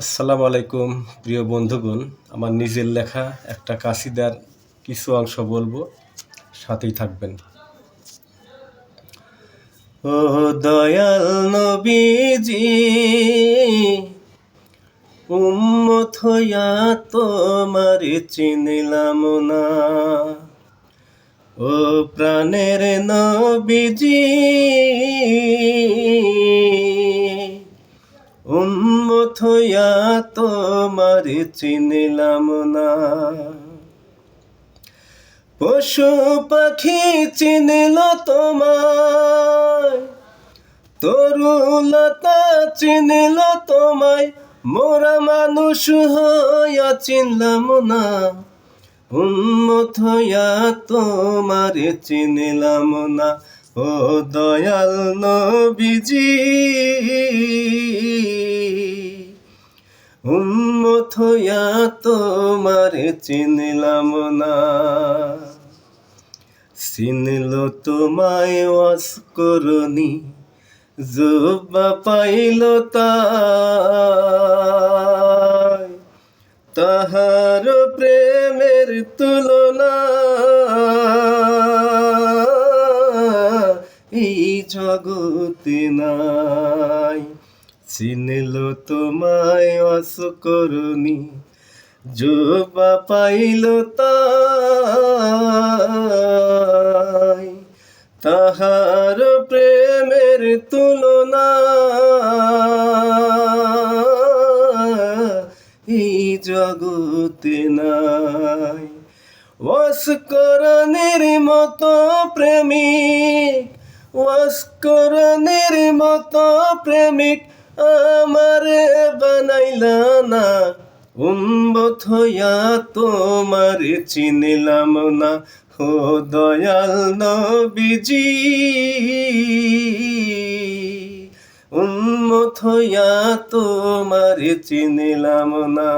আসসালামু আলাইকুম প্রিয় বন্ধুগণ, আমার নিজের লেখা একটা কাসিদার কিছু অংশ বলবো, সাথেই থাকবেন। ও দয়াল নবীজি, উম্মত হইয়া তোমারে চিনিলাম না। ও প্রাণের নবীজি, উম্মত হইয়া তোমারে চিনিলাম না। পশু পাখি চিনিল তোমায়, তরুলতা চিনিল তোমায়, মোরা মানুষ হইয়া চিনলাম না। উম্মত হইয়া তোমারে চিনিলাম না। ও দয়াল নবীজি, উম্মত হইয়া তোমারে চিনিলাম না। চিনিল তোমায় ওয়াজ করনি, জুব্বা পাইল তাই, তাহার প্রেমের তুলনা এই জগতে নাই। চিনিল তোমায় ওয়াজ করনি, জুব্বা পাইল তাই, তাহার প্রেমের তুলনা এই জগতে নাই। ওয়াজ করণের মতো প্রেমিক, ওয়াজ করণের মতো প্রেমিক আমারে বানাইলা না। উম্মত হইয়া তোমারে চিনিলাম না। ও দয়াল নবীজি, উম্মত হইয়া তোমারে চিনিলাম না।